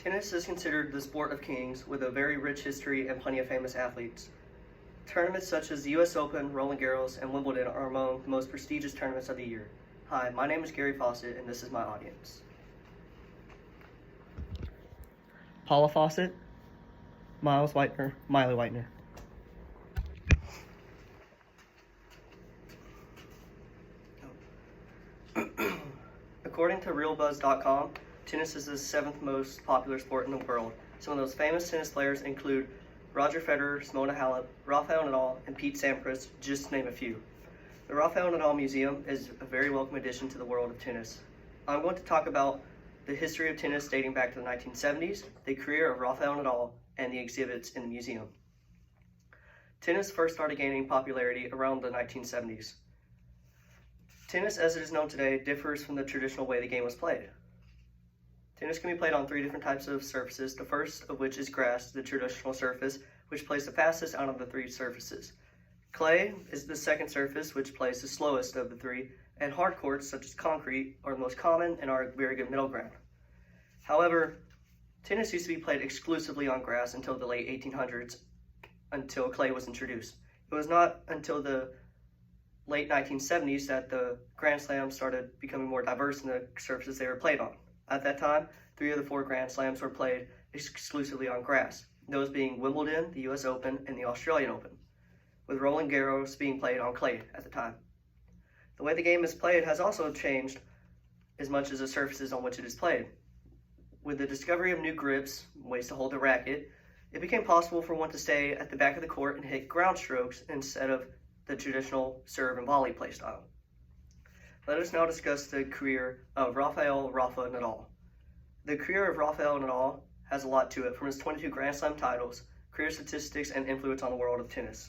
Tennis is considered the sport of kings with a very rich history and plenty of famous athletes. Tournaments such as the US Open, Roland Garros, and Wimbledon are among the most prestigious tournaments of the year. Hi, my name is Gary Fawcett, and this is my audience. Paula Fawcett, Miles Whitener, Miley Whitener. According to RealBuzz.com, tennis is the 7th most popular sport in the world. Some of those famous tennis players include Roger Federer, Simona Halep, Rafael Nadal, and Pete Sampras, just to name a few. The Rafael Nadal Museum is a very welcome addition to the world of tennis. I'm going to talk about the history of tennis dating back to the 1970s, the career of Rafael Nadal, and the exhibits in the museum. Tennis first started gaining popularity around the 1970s. Tennis, as it is known today, differs from the traditional way the game was played. Tennis can be played on 3 different types of surfaces, the first of which is grass, the traditional surface, which plays the fastest out of the 3 surfaces. Clay is the second surface, which plays the slowest of the 3, and hard courts, such as concrete, are the most common and are a very good middle ground. However, tennis used to be played exclusively on grass until the late 1800s, until clay was introduced. It was not until the late 1970s that the Grand Slams started becoming more diverse in the surfaces they were played on. At that time, 3 of the 4 Grand Slams were played exclusively on grass, those being Wimbledon, the US Open, and the Australian Open, with Roland Garros being played on clay at the time. The way the game is played has also changed as much as the surfaces on which it is played. With the discovery of new grips, ways to hold the racket, it became possible for one to stay at the back of the court and hit ground strokes instead of the traditional serve and volley play style. Let us now discuss the career of Rafa Nadal. The career of Rafael Nadal has a lot to it, from his 22 Grand Slam titles, career statistics, and influence on the world of tennis.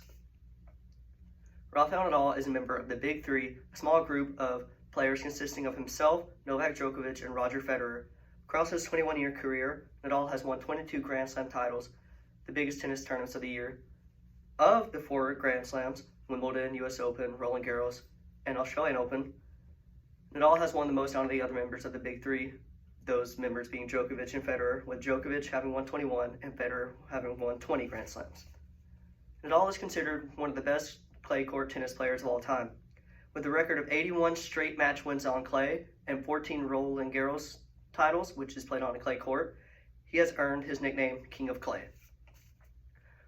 Rafael Nadal is a member of the Big Three, a small group of players consisting of himself, Novak Djokovic, and Roger Federer. Across his 21-year career, Nadal has won 22 Grand Slam titles, the biggest tennis tournaments of the year. Of the 4 Grand Slams, Wimbledon, US Open, Roland Garros, and Australian Open, Nadal has won the most out of the other members of the Big Three, those members being Djokovic and Federer, with Djokovic having won 21 and Federer having won 20 Grand Slams. Nadal is considered one of the best clay court tennis players of all time. With a record of 81 straight match wins on clay and 14 Roland Garros titles, which is played on a clay court, he has earned his nickname King of Clay.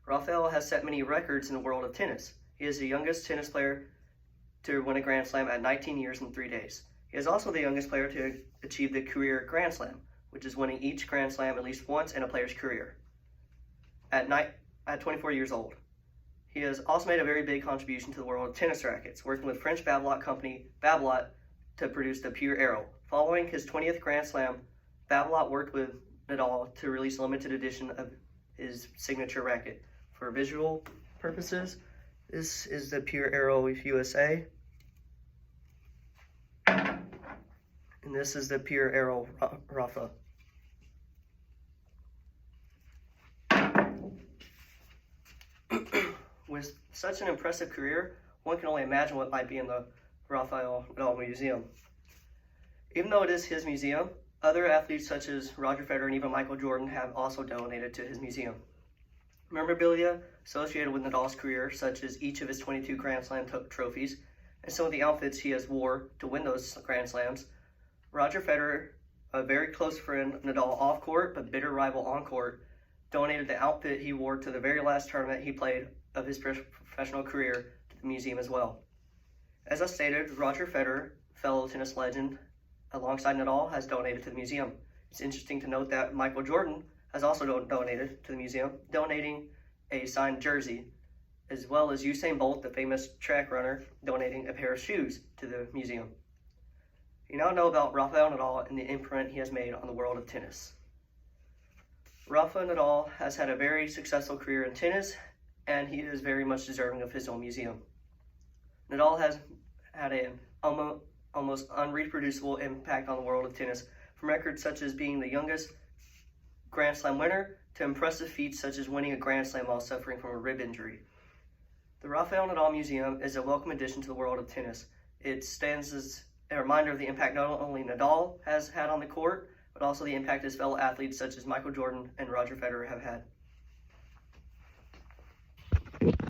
Rafael has set many records in the world of tennis. He is the youngest tennis player to win a Grand Slam at 19 years and 3 days. He is also the youngest player to achieve the career Grand Slam, which is winning each Grand Slam at least once in a player's career, at 24 years old. He has also made a very big contribution to the world of tennis rackets, working with French Babolat company Babolat to produce the Pure Aero. Following his 20th Grand Slam, Babolat worked with Nadal to release a limited edition of his signature racket. For visual purposes, this is the Pure Aero USA, and this is the Pure Aero Rafa. With such an impressive career, one can only imagine what might be in the Rafael Nadal Museum. Even though it is his museum, other athletes such as Roger Federer and even Michael Jordan have also donated to his museum. Memorabilia associated with Nadal's career, such as each of his 22 Grand Slam trophies, and some of the outfits he has wore to win those Grand Slams. Roger Federer, a very close friend of Nadal off court but bitter rival on court, donated the outfit he wore to the very last tournament he played of his professional career to the museum as well. As I stated, Roger Federer, fellow tennis legend, alongside Nadal, has donated to the museum. It's interesting to note that Michael Jordan has also donated to the museum, donating a signed jersey, as well as Usain Bolt, the famous track runner, donating a pair of shoes to the museum. You now know about Rafael Nadal and the imprint he has made on the world of tennis. Rafa Nadal has had a very successful career in tennis, and he is very much deserving of his own museum. Nadal has had an almost unreproducible impact on the world of tennis, from records such as being the youngest Grand Slam winner to impressive feats such as winning a Grand Slam while suffering from a rib injury. The Rafael Nadal Museum is a welcome addition to the world of tennis. It stands as a reminder of the impact not only Nadal has had on the court, but also the impact his fellow athletes such as Michael Jordan and Roger Federer have had.